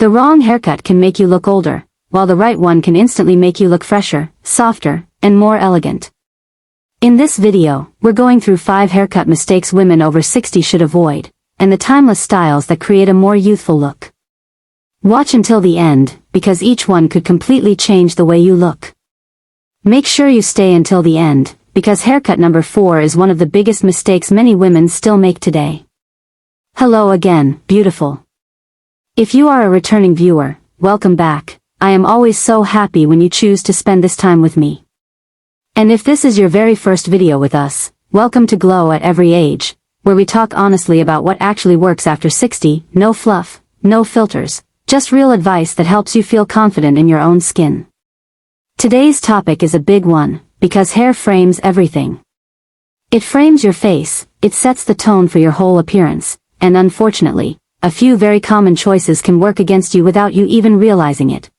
The wrong haircut can make you look older, while the right one can instantly make you look fresher, softer, and more elegant. In this video, we're going through 5 haircut mistakes women over 60 should avoid, and the timeless styles that create a more youthful look. Watch until the end, because each one could completely change the way you look. Make sure you stay until the end, because haircut number 4 is one of the biggest mistakes many women still make today. Hello again, beautiful. If you are a returning viewer, welcome back. I am always so happy when you choose to spend this time with me. And if this is your very first video with us, welcome to Glow at Every Age, where we talk honestly about what actually works after 60, no fluff, no filters, just real advice that helps you feel confident in your own skin. Today's topic is a big one, because hair frames everything. It frames your face, it sets the tone for your whole appearance, and unfortunately, a few very common choices can work against you without you even realizing it.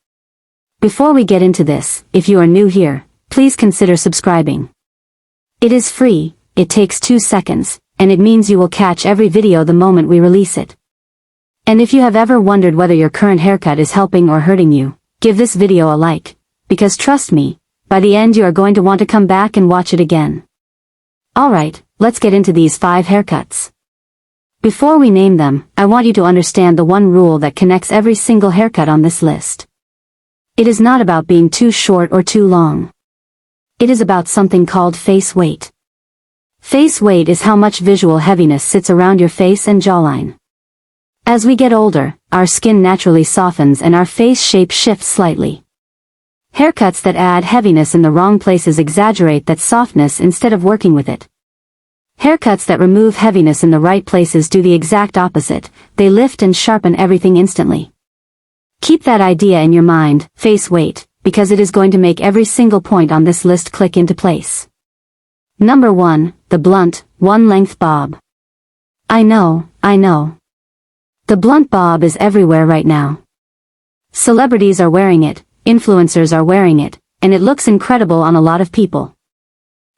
Before we get into this, if you are new here, please consider subscribing. It is free, it takes 2 seconds, and it means you will catch every video the moment we release it. And if you have ever wondered whether your current haircut is helping or hurting you, give this video a like, because trust me, by the end you are going to want to come back and watch it again. Alright, let's get into these 5 haircuts. Before we name them, I want you to understand the one rule that connects every single haircut on this list. It is not about being too short or too long. It is about something called face weight. Face weight is how much visual heaviness sits around your face and jawline. As we get older, our skin naturally softens and our face shape shifts slightly. Haircuts that add heaviness in the wrong places exaggerate that softness instead of working with it. Haircuts that remove heaviness in the right places do the exact opposite, they lift and sharpen everything instantly. Keep that idea in your mind, face weight, because it is going to make every single point on this list click into place. Number 1, the blunt, one-length bob. I know. The blunt bob is everywhere right now. Celebrities are wearing it, influencers are wearing it, and it looks incredible on a lot of people.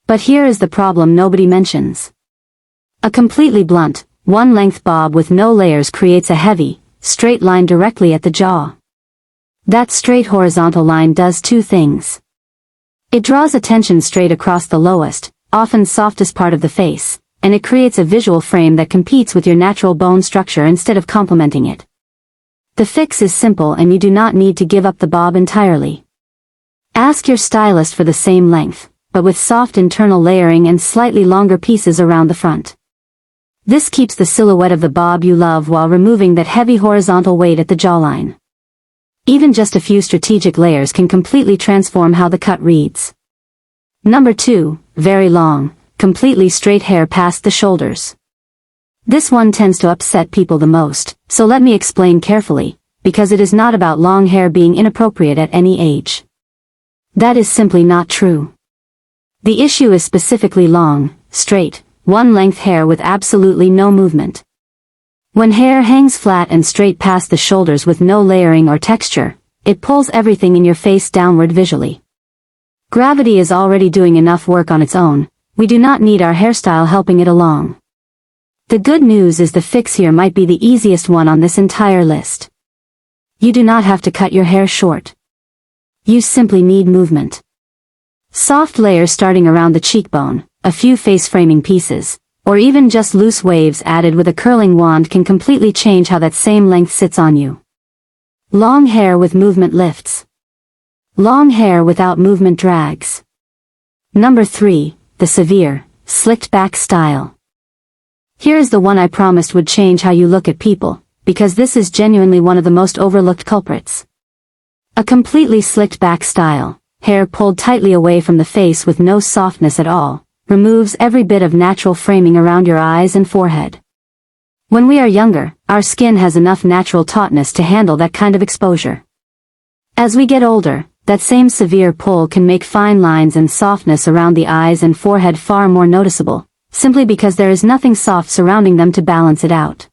But here is the problem nobody mentions. A completely blunt, one-length bob with no layers creates a heavy, straight line directly at the jaw. That straight horizontal line does 2 things. It draws attention straight across the lowest, often softest part of the face, and it creates a visual frame that competes with your natural bone structure instead of complementing it. The fix is simple and you do not need to give up the bob entirely. Ask your stylist for the same length, but with soft internal layering and slightly longer pieces around the front. This keeps the silhouette of the bob you love while removing that heavy horizontal weight at the jawline. Even just a few strategic layers can completely transform how the cut reads. Number 2, very long, completely straight hair past the shoulders. This one tends to upset people the most, so let me explain carefully, because it is not about long hair being inappropriate at any age. That is simply not true. The issue is specifically long, straight, one-length hair with absolutely no movement. When hair hangs flat and straight past the shoulders with no layering or texture, it pulls everything in your face downward visually. Gravity is already doing enough work on its own, we do not need our hairstyle helping it along. The good news is the fix here might be the easiest one on this entire list. You do not have to cut your hair short. You simply need movement. Soft layers starting around the cheekbone, a few face framing pieces, or even just loose waves added with a curling wand can completely change how that same length sits on you. Long hair with movement lifts. Long hair without movement drags. Number 3, the severe, slicked back style. Here is the one I promised would change how you look at people, because this is genuinely one of the most overlooked culprits. A completely slicked back style, hair pulled tightly away from the face with no softness at all, removes every bit of natural framing around your eyes and forehead. When we are younger, our skin has enough natural tautness to handle that kind of exposure. As we get older, that same severe pull can make fine lines and softness around the eyes and forehead far more noticeable, simply because there is nothing soft surrounding them to balance it out.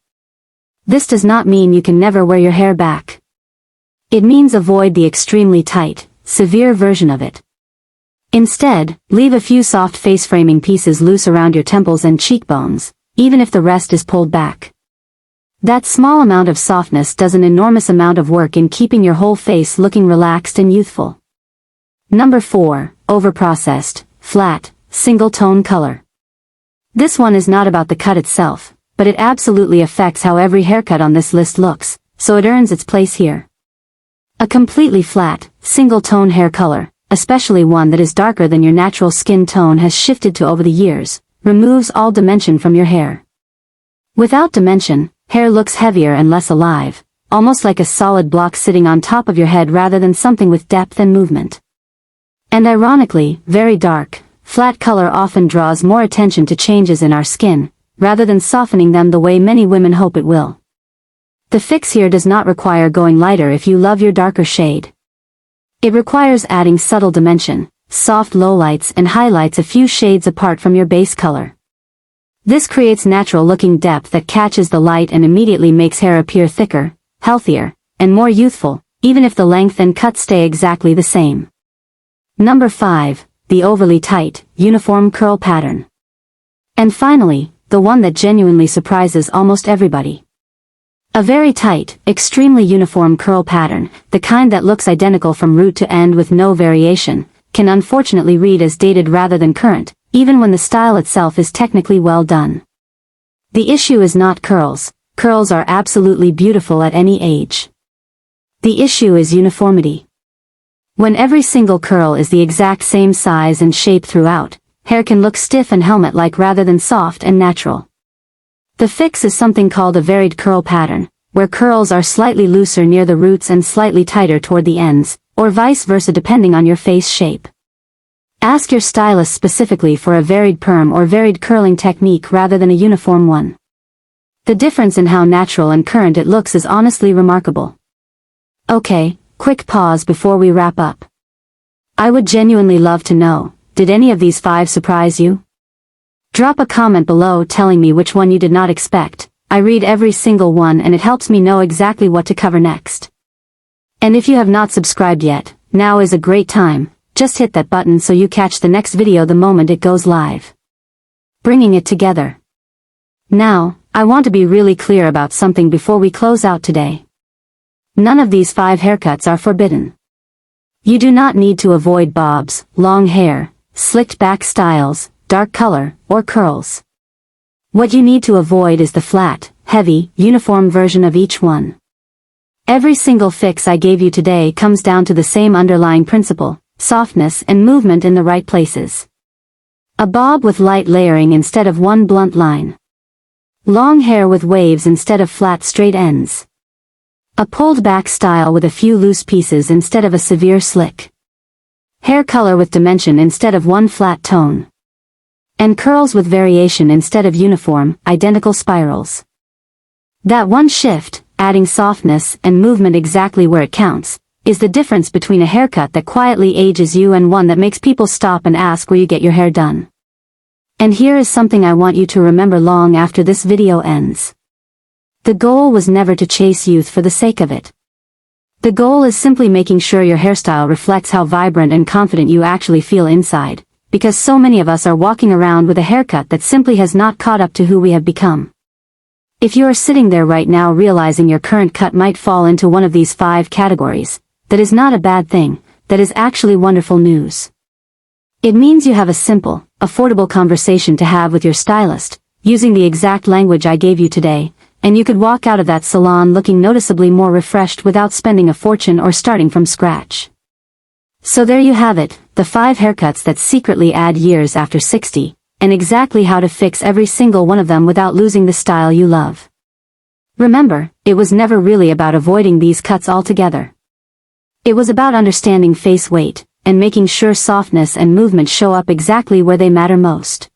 This does not mean you can never wear your hair back. It means avoid the extremely tight, severe version of it. Instead, leave a few soft face framing pieces loose around your temples and cheekbones, even if the rest is pulled back. That small amount of softness does an enormous amount of work in keeping your whole face looking relaxed and youthful. Number 4, overprocessed, flat, single-tone color. This one is not about the cut itself, but it absolutely affects how every haircut on this list looks, so it earns its place here. A completely flat, single-tone hair color, especially one that is darker than your natural skin tone has shifted to over the years, removes all dimension from your hair. Without dimension, hair looks heavier and less alive, almost like a solid block sitting on top of your head rather than something with depth and movement. And ironically, very dark, flat color often draws more attention to changes in our skin, rather than softening them the way many women hope it will. The fix here does not require going lighter if you love your darker shade. It requires adding subtle dimension, soft lowlights and highlights a few shades apart from your base color. This creates natural-looking depth that catches the light and immediately makes hair appear thicker, healthier, and more youthful, even if the length and cut stay exactly the same. Number 5, the overly tight, uniform curl pattern. And finally, the one that genuinely surprises almost everybody. A very tight, extremely uniform curl pattern, the kind that looks identical from root to end with no variation, can unfortunately read as dated rather than current, even when the style itself is technically well done. The issue is not curls. Curls are absolutely beautiful at any age. The issue is uniformity. When every single curl is the exact same size and shape throughout, hair can look stiff and helmet-like rather than soft and natural. The fix is something called a varied curl pattern, where curls are slightly looser near the roots and slightly tighter toward the ends, or vice versa depending on your face shape. Ask your stylist specifically for a varied perm or varied curling technique rather than a uniform one. The difference in how natural and current it looks is honestly remarkable. Okay, quick pause before we wrap up. I would genuinely love to know, did any of these 5 surprise you? Drop a comment below telling me which one you did not expect. I read every single one and it helps me know exactly what to cover next. And if you have not subscribed yet, now is a great time. Just hit that button so you catch the next video the moment it goes live. Bringing it together. Now, I want to be really clear about something before we close out today. None of these 5 haircuts are forbidden. You do not need to avoid bobs, long hair, slicked back styles, dark color, or curls. What you need to avoid is the flat, heavy, uniform version of each one. Every single fix I gave you today comes down to the same underlying principle: softness and movement in the right places. A bob with light layering instead of one blunt line. Long hair with waves instead of flat straight ends. A pulled back style with a few loose pieces instead of a severe slick. Hair color with dimension instead of one flat tone. And curls with variation instead of uniform, identical spirals. That one shift, adding softness and movement exactly where it counts, is the difference between a haircut that quietly ages you and one that makes people stop and ask where you get your hair done. And here is something I want you to remember long after this video ends. The goal was never to chase youth for the sake of it. The goal is simply making sure your hairstyle reflects how vibrant and confident you actually feel inside, because so many of us are walking around with a haircut that simply has not caught up to who we have become. If you are sitting there right now realizing your current cut might fall into one of these 5 categories, that is not a bad thing, that is actually wonderful news. It means you have a simple, affordable conversation to have with your stylist, using the exact language I gave you today, and you could walk out of that salon looking noticeably more refreshed without spending a fortune or starting from scratch. So there you have it, the 5 haircuts that secretly add years after 60, and exactly how to fix every single one of them without losing the style you love. Remember, it was never really about avoiding these cuts altogether. It was about understanding face weight, and making sure softness and movement show up exactly where they matter most.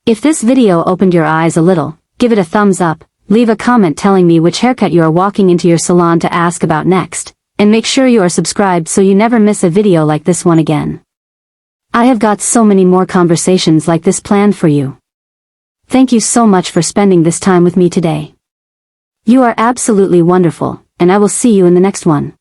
If this video opened your eyes a little, give it a thumbs up, leave a comment telling me which haircut you are walking into your salon to ask about next, and make sure you are subscribed so you never miss a video like this one again. I have got so many more conversations like this planned for you. Thank you so much for spending this time with me today. You are absolutely wonderful, and I will see you in the next one.